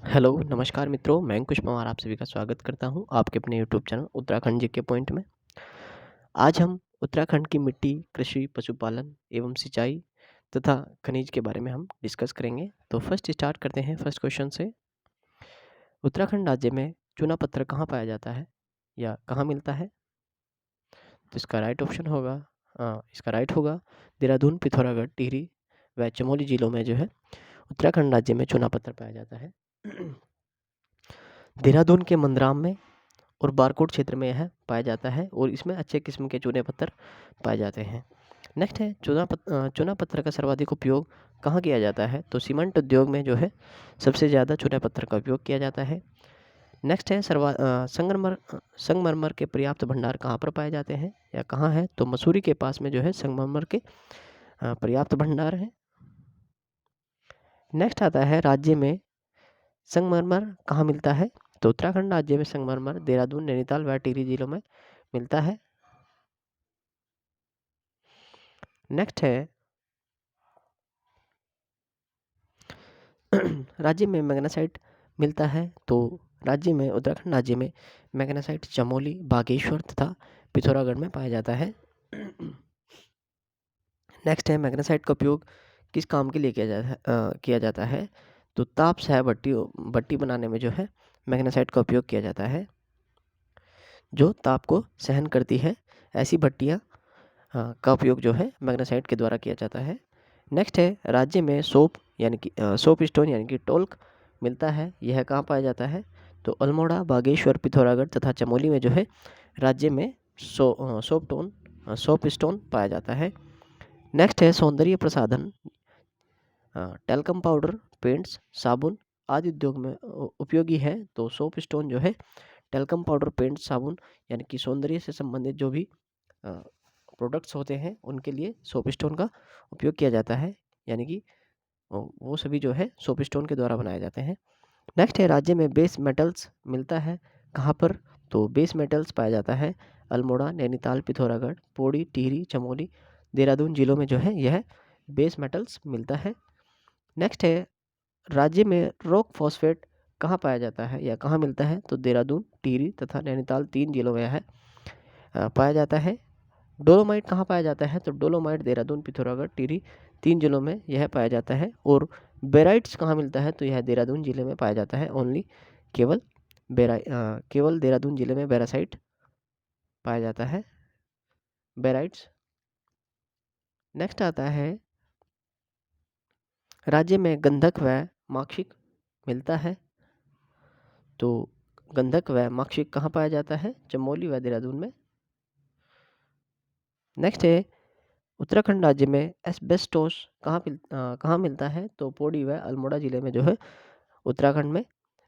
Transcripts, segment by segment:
Hello, नमस्कार मित्रों, मैं अंकुश पवार आप सभी का स्वागत करता हूं आपके अपने YouTube channel Uttarakhand GK point में। आज हम उत्तराखंड की मिट्टी, कृषि, पशुपालन एवं सिंचाई तथा खनिज के बारे में हम डिस्कस करेंगे। तो फर्स्ट स्टार्ट करते हैं फर्स्ट क्वेश्चन से। उत्तराखंड राज्य में चूना पत्थर कहाँ पाया जाता है या कहाँ मिलता है? तो इसका राइट ऑप्शन होगा इसका राइट होगा देहरादून, पिथौरागढ़, टिहरी व चमोली जिलों में जो है उत्तराखंड राज्य में चूना पत्थर पाया जाता है। देहरादून के मंदराम में और बारकोट क्षेत्र में यह पाया जाता है और इसमें अच्छे किस्म के चूने पत्थर पाए जाते हैं। नेक्स्ट है चूना पत्थर का सर्वाधिक उपयोग कहाँ किया जाता है? तो सीमेंट उद्योग में जो है सबसे ज़्यादा चूना पत्थर का उपयोग किया जाता है। नेक्स्ट है संगमरमर के पर्याप्त भंडार कहाँ पर पाए जाते हैं या कहाँ है? तो मसूरी के पास में जो है संगमरमर के पर्याप्त भंडार है। नेक्स्ट आता है राज्य में संगमरमर कहाँ मिलता है? तो उत्तराखंड राज्य में संगमरमर देहरादून, नैनीताल व टिहरी जिलों में मिलता है। नेक्स्ट है राज्य में मैग्नेसाइट मिलता है। तो उत्तराखंड राज्य में मैग्नेसाइट चमोली, बागेश्वर तथा पिथौरागढ़ में पाया जाता है। नेक्स्ट है मैग्नेसाइट का उपयोग किस काम के लिए किया जाता है? तो ताप सह भट्टी बनाने में जो है मैग्नेसाइट का उपयोग किया जाता है, जो ताप को सहन करती है। ऐसी भट्टियाँ का उपयोग जो है मैग्नेसाइट के द्वारा किया जाता है। नेक्स्ट है राज्य में सोप स्टोन यानी कि टोल्क मिलता है। यह कहाँ पाया जाता है? तो अल्मोड़ा, बागेश्वर, पिथौरागढ़ तथा चमोली में जो है राज्य में सोप स्टोन पाया जाता है। नेक्स्ट है सौंदर्य प्रसाधन, टेल्कम पाउडर, पेंट्स, साबुन आदि उद्योग में उपयोगी है। तो सोप स्टोन जो है टेल्कम पाउडर, पेंट, साबुन यानी कि सौंदर्य से संबंधित जो भी प्रोडक्ट्स होते हैं उनके लिए सोप स्टोन का उपयोग किया जाता है, यानी कि वो सभी जो है सोप स्टोन के द्वारा बनाए जाते हैं। नेक्स्ट है राज्य में बेस मेटल्स मिलता है कहाँ पर? तो बेस मेटल्स पाया जाता है अल्मोड़ा, नैनीताल, पिथौरागढ़, पौड़ी, टिहरी, चमोली, देहरादून जिलों में जो है यह बेस मेटल्स मिलता है। नेक्स्ट है राज्य में रॉक फॉस्फेट कहाँ पाया जाता है या कहाँ मिलता है? तो देहरादून, टिहरी तथा नैनीताल 3 जिलों में यह पाया जाता है। डोलोमाइट कहाँ पाया जाता है? तो डोलोमाइट देहरादून, पिथौरागढ़, टिहरी 3 जिलों में यह पाया जाता है। और बेराइट्स कहाँ मिलता है? तो यह देहरादून जिले में पाया जाता है। ओनली केवल देहरादून जिले में बेरासाइट पाया जाता है, बेराइट्स। नेक्स्ट आता है राज्य में गंधक व माक्षिक मिलता है। तो गंधक व माक्षिक कहाँ पाया जाता है? चमोली व देहरादून में। नेक्स्ट है उत्तराखंड राज्य में एस्बेस्टोस कहाँ मिलता है? तो पौड़ी व अल्मोड़ा जिले में जो है उत्तराखंड में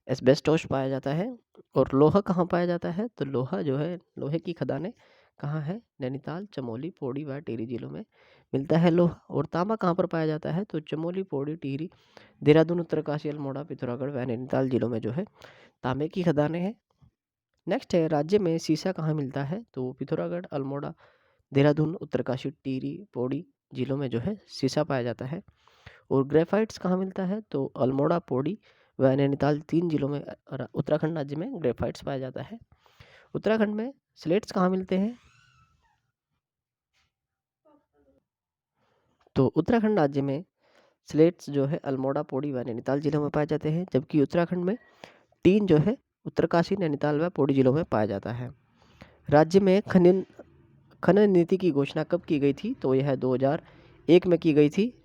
एस्बेस्टोस पाया जाता है। और लोहा कहाँ पाया जाता है? तो लोहा जो है लोहे की खदानें कहाँ है? नैनीताल, चमोली, पौड़ी व टिहरी जिलों में मिलता है लोहा। और तांबा कहाँ पर पाया जाता है? तो चमोली, पौड़ी, टिहरी, देहरादून, उत्तरकाशी, अल्मोड़ा, पिथौरागढ़ व नैनीताल जिलों में जो है तांबे की खदानें हैं। नेक्स्ट है राज्य में सीसा कहाँ मिलता है? तो पिथौरागढ़, अल्मोड़ा, देहरादून, उत्तरकाशी, टिहरी, पौड़ी जिलों में जो है सीसा पाया जाता है। और ग्रेफाइट्स कहाँ मिलता है? तो अल्मोड़ा, पौड़ी व नैनीताल 3 जिलों में उत्तराखंड राज्य में ग्रेफाइट्स पाया जाता है। उत्तराखंड में स्लेट्स कहाँ मिलते हैं? तो उत्तराखंड राज्य में स्लेट्स जो है अल्मोड़ा, पौड़ी व नैनीताल जिलों में पाए जाते हैं, जबकि उत्तराखंड में टीन जो है उत्तरकाशी, नैनीताल व पौड़ी जिलों में पाया जाता है। राज्य में खनन नीति की घोषणा कब की गई थी? तो यह 2001 में की गई थी।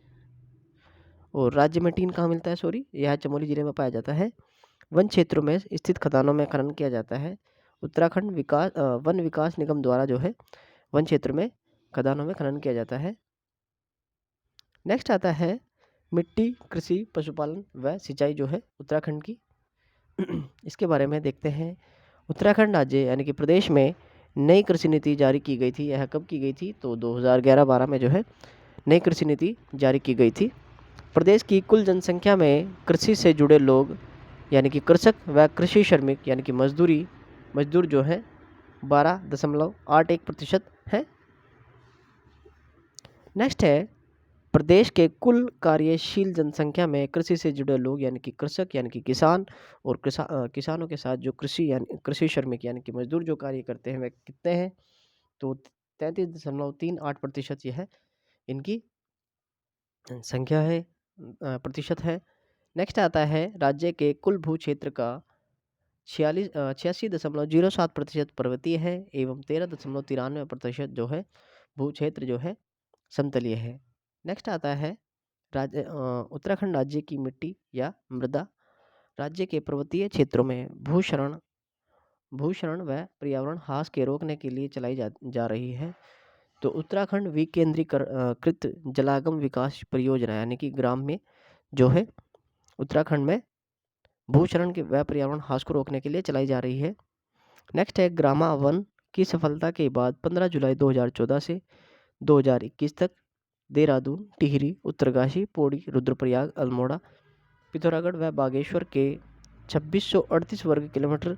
और राज्य में टीन कहाँ मिलता है? सॉरी, यह चमोली जिले में पाया जाता है। वन क्षेत्रों में स्थित खदानों में खनन किया जाता है। उत्तराखंड वन विकास निगम द्वारा जो है वन क्षेत्र में खदानों में खनन किया जाता है। नेक्स्ट आता है मिट्टी, कृषि, पशुपालन व सिंचाई जो है उत्तराखंड की। इसके बारे में देखते हैं। उत्तराखंड राज्य यानी कि प्रदेश में नई कृषि नीति जारी की गई थी। यह कब की गई थी? तो 2011-12 में जो है नई कृषि नीति जारी की गई थी। प्रदेश की कुल जनसंख्या में कृषि से जुड़े लोग यानी कि कृषक व कृषि श्रमिक यानी कि मजदूर जो है 12.81% है। नेक्स्ट है प्रदेश के कुल कार्यशील जनसंख्या में कृषि से जुड़े लोग यानी कि कृषक यानी कि किसान और किसानों के साथ जो कृषि यानी कृषि श्रमिक यानी कि मजदूर जो कार्य करते हैं वह कितने हैं? तो 33.38% यह इनकी संख्या है, प्रतिशत है। नेक्स्ट आता है राज्य के कुल भू क्षेत्र का 86.07% पर्वतीय है एवं 13.93% जो है भू क्षेत्र जो है समतलीय है। नेक्स्ट आता है उत्तराखंड राज्य की मिट्टी या मृदा। राज्य के पर्वतीय क्षेत्रों में भूषण व पर्यावरण ह्रास के रोकने के लिए चलाई जा रही है। तो उत्तराखंड विकेंद्रीकृत जलागम विकास परियोजना यानी कि ग्राम में जो है उत्तराखंड में भूक्षरण के व पर्यावरण ह्रास को रोकने के लिए चलाई जा रही है। नेक्स्ट है ग्रामा 1 की सफलता के बाद 15 जुलाई 2014 से 2021 तक देहरादून, टिहरी, उत्तरकाशी, पौड़ी, रुद्रप्रयाग, अल्मोड़ा, पिथौरागढ़ व बागेश्वर के 2638 वर्ग किलोमीटर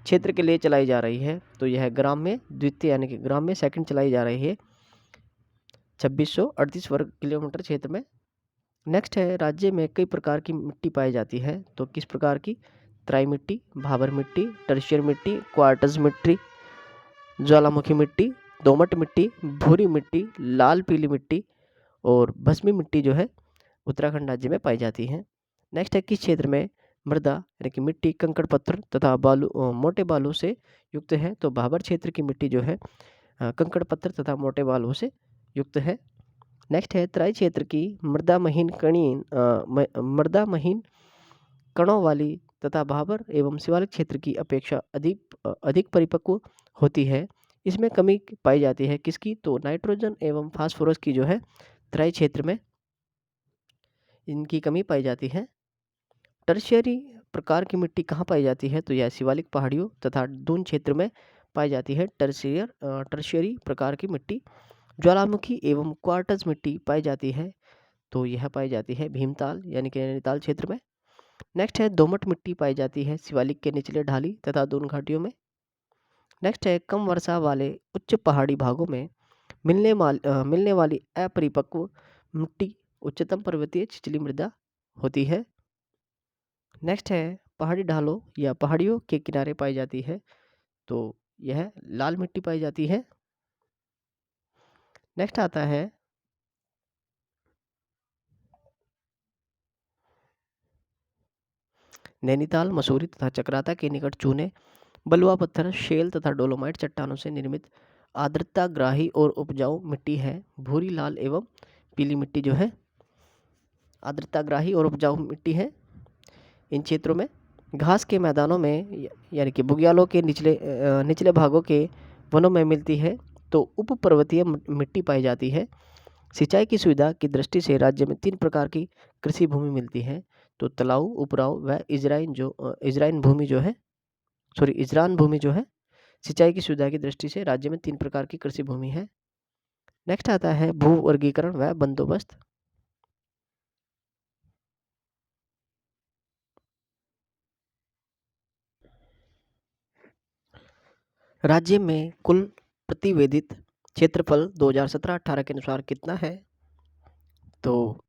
क्षेत्र के लिए चलाई जा रही है। तो यह ग्राम में द्वितीय यानी कि ग्राम में सेकंड चलाई जा रही है 2638 वर्ग किलोमीटर क्षेत्र में। नेक्स्ट है राज्य में कई प्रकार की मिट्टी पाई जाती है। तो किस प्रकार की? तराई मिट्टी, भाबर मिट्टी, टर्शियर मिट्टी, क्वार्टज मिट्टी, ज्वालामुखी मिट्टी, दोमट मिट्टी, भूरी मिट्टी, लाल पीली मिट्टी और भस्मी मिट्टी जो है उत्तराखंड राज्य में पाई जाती है। नेक्स्ट है किस क्षेत्र में मृदा यानी कि मिट्टी कंकड़ पत्थर तथा मोटे बालू से युक्त है? तो भाबर क्षेत्र की मिट्टी जो है कंकड़ पत्थर तथा मोटे बालू से युक्त है। नेक्स्ट है तराई क्षेत्र की मृदा महीन कणों वाली तथा भाबर एवं शिवालिक क्षेत्र की अपेक्षा अधिक परिपक्व होती है। इसमें कमी पाई जाती है किसकी? तो नाइट्रोजन एवं फास्फोरस की जो है तराई क्षेत्र में इनकी कमी पाई जाती है। टर्शियरी प्रकार की मिट्टी कहाँ पाई जाती है? तो यह शिवालिक पहाड़ियों तथा दून क्षेत्र में पाई जाती है। टर्शियरी प्रकार की मिट्टी ज्वालामुखी एवं क्वार्टज मिट्टी पाई जाती है। तो यह पाई जाती है भीमताल यानी कि नैनीताल क्षेत्र में। नेक्स्ट है दोमट मिट्टी पाई जाती है शिवालिक के निचले ढाली तथा दून घाटियों में। नेक्स्ट है कम वर्षा वाले उच्च पहाड़ी भागों में मिलने वाली अपरिपक्व मिट्टी उच्चतम पर्वतीय छिछली मृदा होती है। नेक्स्ट है पहाड़ी ढालों या पहाड़ियों के किनारे पाई जाती है। तो यह लाल मिट्टी पाई जाती है। नेक्स्ट आता है नैनीताल, मसूरी तथा चक्राता के निकट चूने, बलुआ पत्थर, शेल तथा डोलोमाइट चट्टानों से निर्मित आर्द्रता ग्राही और उपजाऊ मिट्टी है। भूरी, लाल एवं पीली मिट्टी जो है आर्द्रता ग्राही और उपजाऊ मिट्टी है। इन क्षेत्रों में घास के मैदानों में यानी कि बुग्यालों के निचले भागों के वनों में मिलती है। तो उप पर्वतीय मिट्टी पाई जाती है। सिंचाई की सुविधा की दृष्टि से राज्य में 3 प्रकार की कृषि भूमि मिलती है। तो तलाऊ, उपराव व इजराइन भूमि जो है सिंचाई की सुविधा की दृष्टि से राज्य में 3 प्रकार की कृषि भूमि है। नेक्स्ट आता है भू वर्गीकरण व बंदोबस्त। राज्य में कुल प्रतिवेदित क्षेत्रफल 2017-18 के अनुसार कितना है? तो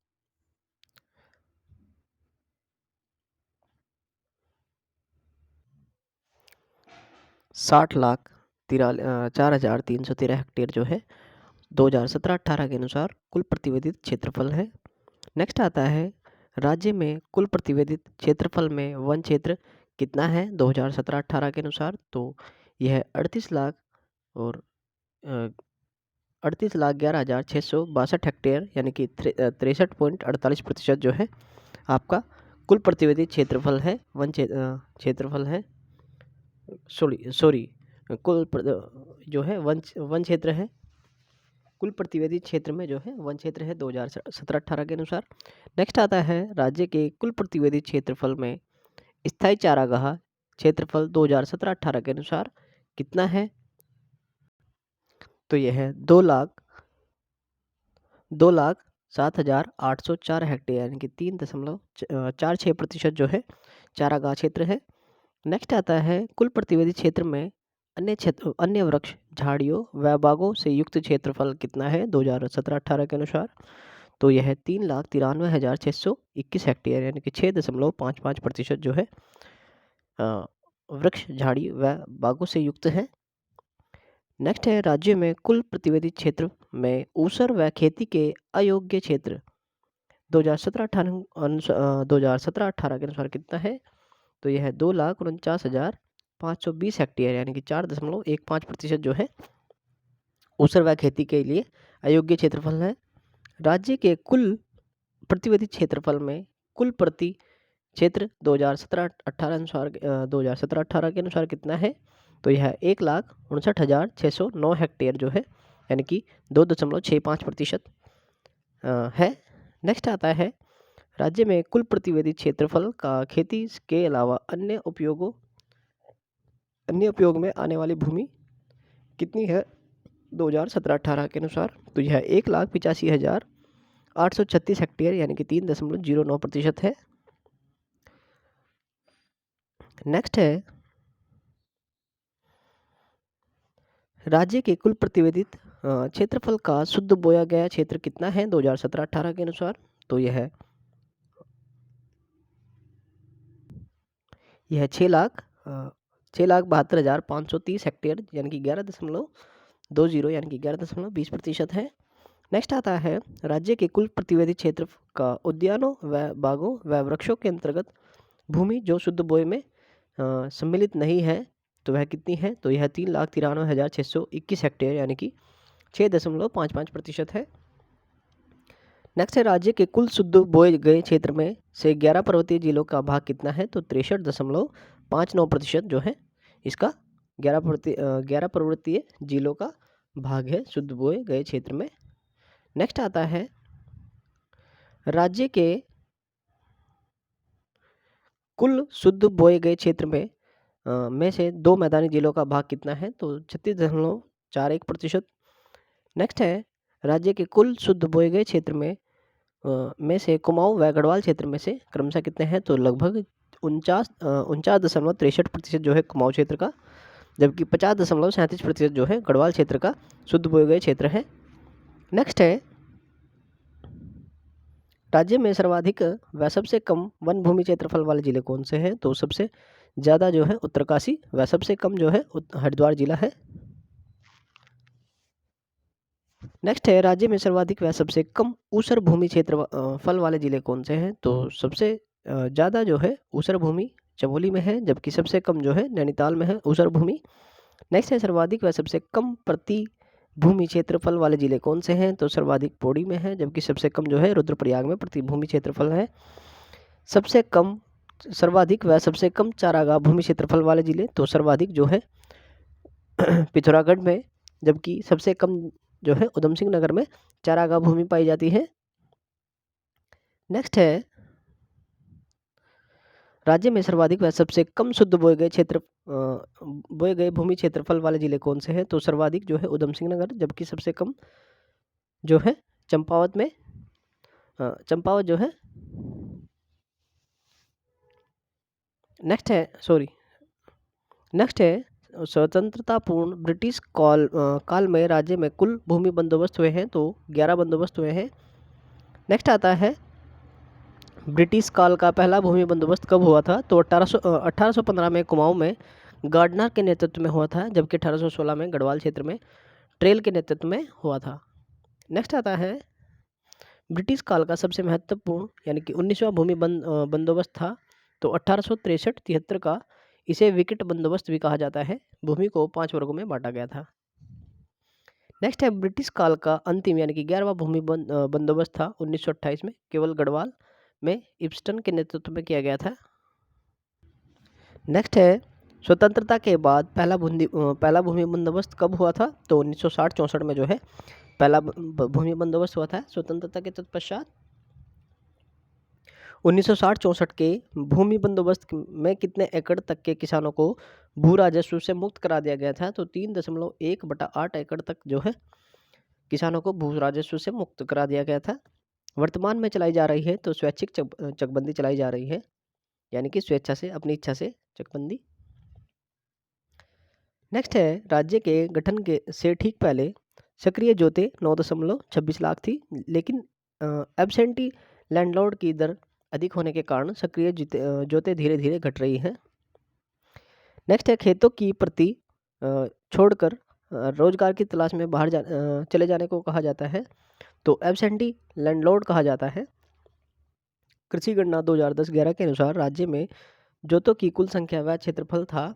60,04,313 हेक्टेयर जो है 2017-18 के अनुसार कुल प्रतिवेदित क्षेत्रफल है। नेक्स्ट आता है राज्य में कुल प्रतिवेदित क्षेत्रफल में वन क्षेत्र कितना है 2017-18 के अनुसार? तो यह 38,11,662 हेक्टेयर यानी कि 63.48% जो है आपका कुल प्रतिवेदित क्षेत्रफल है। वन क्षेत्रफल है सॉरी कुल जो है वन क्षेत्र है। कुल प्रतिवेदित क्षेत्र में जो है वन क्षेत्र है 2017-18 के अनुसार। नेक्स्ट आता है राज्य के कुल प्रतिवेदित क्षेत्रफल में स्थायी चारागाह क्षेत्रफल 2017-18 के अनुसार कितना है? तो यह है 2,07,804 हेक्टेयर यानी कि 3.46% जो है चारागाह क्षेत्र है। नेक्स्ट आता है कुल प्रतिवेदित क्षेत्र में अन्य वृक्ष, झाड़ियों व बागों से युक्त क्षेत्रफल कितना है 2017-18 के अनुसार? तो यह 3,93,621 हेक्टेयर यानी कि 6.55% जो है वृक्ष, झाड़ी व बागों से युक्त है। नेक्स्ट है, राज्य में कुल प्रतिवेदी क्षेत्र में ऊसर व खेती के अयोग्य क्षेत्र 2017-18 के अनुसार कितना है? तो यह 2,49,520 हेक्टेयर यानी कि 4.15% जो है ऊसर व खेती के लिए अयोग्य क्षेत्रफल है। राज्य के कुल प्रतिवेदी क्षेत्रफल में कुल प्रति क्षेत्र 2017-18 के अनुसार कितना है? तो यह 1,59,609 हेक्टेयर जो है यानी कि 2.65% है। नेक्स्ट आता है, राज्य में कुल प्रतिवेदी क्षेत्रफल का खेती के अलावा अन्य उपयोग में आने वाली भूमि कितनी है 2017-18 के अनुसार? तो यह 1,85,836 हेक्टेयर यानी कि 3.09% है। नेक्स्ट है, राज्य के कुल प्रतिवेदित क्षेत्रफल का शुद्ध बोया गया क्षेत्र कितना है 2017-18 के अनुसार? तो यह 6,72,530 हेक्टेयर यानी कि 11.20 यानी कि 11.20% है। नेक्स्ट आता है, राज्य के कुल प्रतिवेदी क्षेत्र का उद्यानों व बागों व वृक्षों के अंतर्गत भूमि जो शुद्ध बोये में सम्मिलित नहीं है तो वह कितनी है? तो यह 3,93,621 हेक्टेयर यानी कि 6.55% है। नेक्स्ट है, राज्य के कुल शुद्ध बोए गए क्षेत्र में से 11 पर्वतीय जिलों का भाग कितना है? तो 63.59% जो है इसका 11 पर्वतीय जिलों का भाग है शुद्ध बोए गए क्षेत्र में। नेक्स्ट आता है, राज्य के कुल शुद्ध बोए गए क्षेत्र में से 2 मैदानी जिलों का भाग कितना है? तो 36.41%। नेक्स्ट है, राज्य के कुल शुद्ध बोए गए क्षेत्र में से कुमाऊं व गढ़वाल क्षेत्र में से क्रमशः कितने हैं? तो लगभग 49.63% जो है कुमाऊं क्षेत्र का, जबकि 50.37% जो है गढ़वाल क्षेत्र का शुद्ध बोए गए क्षेत्र है। नेक्स्ट है, राज्य में सर्वाधिक व सबसे कम वन भूमि क्षेत्रफल वाले जिले कौन से हैं? तो सबसे ज़्यादा जो है उत्तरकाशी व सबसे कम जो है हरिद्वार जिला है। नेक्स्ट है, राज्य में सर्वाधिक व सबसे कम ऊसर भूमि क्षेत्रफल वाले जिले कौन से हैं? तो सबसे ज़्यादा जो है ऊसर भूमि चमोली में है, जबकि सबसे कम जो है नैनीताल में है ऊसर भूमि। नेक्स्ट है, सर्वाधिक व सबसे कम प्रति भूमि क्षेत्रफल वाले जिले कौन से हैं? तो सर्वाधिक पौड़ी में है, जबकि सबसे कम जो है रुद्रप्रयाग में प्रति भूमि क्षेत्रफल है। सर्वाधिक व सबसे कम चारागाह भूमि क्षेत्रफल वाले जिले तो सर्वाधिक जो है पिथौरागढ़ में, जबकि सबसे कम जो है उधम सिंह नगर में चारागाह भूमि पाई जाती है। नेक्स्ट है, राज्य में सर्वाधिक व सबसे कम शुद्ध बोए गए भूमि क्षेत्रफल वाले जिले कौन से हैं? तो सर्वाधिक जो है उधम सिंह नगर, जबकि सबसे कम जो है चंपावत जो है। नेक्स्ट है, स्वतंत्रतापूर्ण ब्रिटिश काल में राज्य में कुल भूमि बंदोबस्त हुए हैं तो 11 बंदोबस्त हुए हैं। नेक्स्ट आता है, ब्रिटिश काल का पहला भूमि बंदोबस्त कब हुआ था? तो 1815 में कुमाऊं में गार्डनर के नेतृत्व में हुआ था, जबकि 1816 में गढ़वाल क्षेत्र में ट्रेल के नेतृत्व में हुआ था। नेक्स्ट आता है, ब्रिटिश काल का सबसे महत्वपूर्ण यानी कि 19वां भूमि बंदोबस्त था तो 1863-73 का इसे विकेट बंदोबस्त भी कहा जाता है। भूमि को 5 वर्गों में बांटा गया था। नेक्स्ट है, ब्रिटिश काल का अंतिम यानी कि 11वां भूमि बंदोबस्त था 1928 में, केवल गढ़वाल में इप्सटन के नेतृत्व में किया गया था। नेक्स्ट है, स्वतंत्रता के बाद पहला भूमि बंदोबस्त कब हुआ था? तो 1960-64 में जो है पहला भूमि बंदोबस्त हुआ था स्वतंत्रता के तत्पश्चात। 1960-64 के भूमि बंदोबस्त में कितने एकड़ तक के किसानों को भू राजस्व से मुक्त करा दिया गया था? तो 3.1/8 एकड़ तक जो है किसानों को भू राजस्व से मुक्त करा दिया गया था। वर्तमान में चलाई जा रही है तो स्वैच्छिक चकबंदी चलाई जा रही है, यानी कि स्वेच्छा से अपनी इच्छा से चकबंदी। नेक्स्ट है, राज्य के गठन से ठीक पहले सक्रिय जोते 9.26 लाख थी, लेकिन एब्सेंटी लैंडलॉर्ड की दर अधिक होने के कारण सक्रिय जोतें धीरे धीरे घट रही हैं। नेक्स्ट है खेतों की प्रति छोड़कर रोजगार की तलाश में बाहर चले जाने को कहा जाता है, तो एब्सेंटी लैंडलॉर्ड कहा जाता है। कृषि गणना 2010-11 के अनुसार राज्य में जोतों की कुल संख्या व क्षेत्रफल था,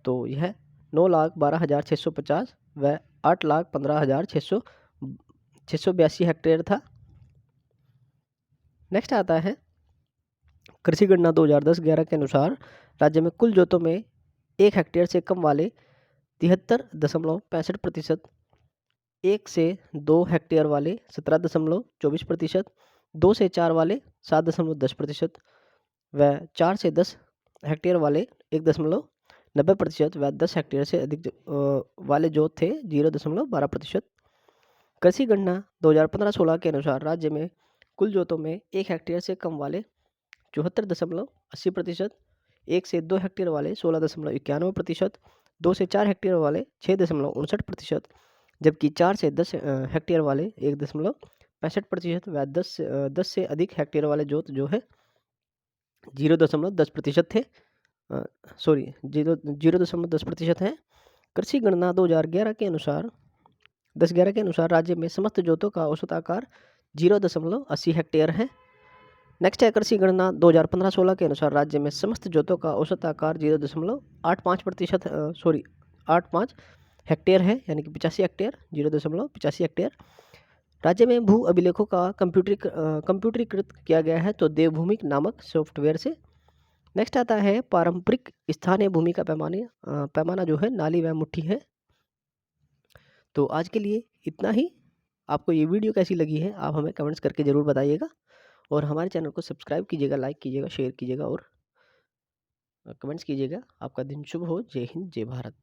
तो यह 9,12,650 व 8,15,682 हेक्टेयर था। नेक्स्ट आता है कृषि गणना 2010-11 के अनुसार राज्य में कुल जोतों में 1 हेक्टेयर से कम वाले 73.65%, 1 से 2 हेक्टेयर वाले 17.24%, 2 से 4 वाले 7.10% व 4 से 10 हेक्टेयर वाले 1.90% व 10 हेक्टेयर से अधिक वाले जो थे 0.12%। कृषि गणना 2015-16 के अनुसार राज्य में कुल जोतों में 1 हेक्टेयर से कम वाले 74.80%, 1 से 2 हेक्टेयर वाले 16.91%, 2 से 4 हेक्टेयर वाले 6.59%, जबकि 4 से 10 हेक्टेयर वाले 1.65% व 10 से अधिक हेक्टेयर वाले जोत जो है 0.10% थे। 0.10% है। कृषि गणना 2011 के अनुसार 10-11 के अनुसार राज्य में समस्त जोतों का औसत आकार 0.80 हेक्टेयर है। नेक्स्ट है कृषि गणना 2015-16 के अनुसार राज्य में समस्त जोतों का औसत आकार 0.85 हेक्टेयर है, यानी कि 85 हेक्टेयर, 0.85 हेक्टेयर। राज्य में भू अभिलेखों का कंप्यूटरीकृत किया गया है, तो देवभूमिक नामक सॉफ्टवेयर से। नेक्स्ट आता है पारंपरिक स्थानीय भूमि का पैमाना जो है नाली व मुट्ठी है। तो आज के लिए इतना ही। आपको ये वीडियो कैसी लगी है आप हमें कमेंट्स करके ज़रूर बताइएगा, और हमारे चैनल को सब्सक्राइब कीजिएगा, लाइक कीजिएगा, शेयर कीजिएगा और कमेंट्स कीजिएगा। आपका दिन शुभ हो। जय हिंद, जय भारत।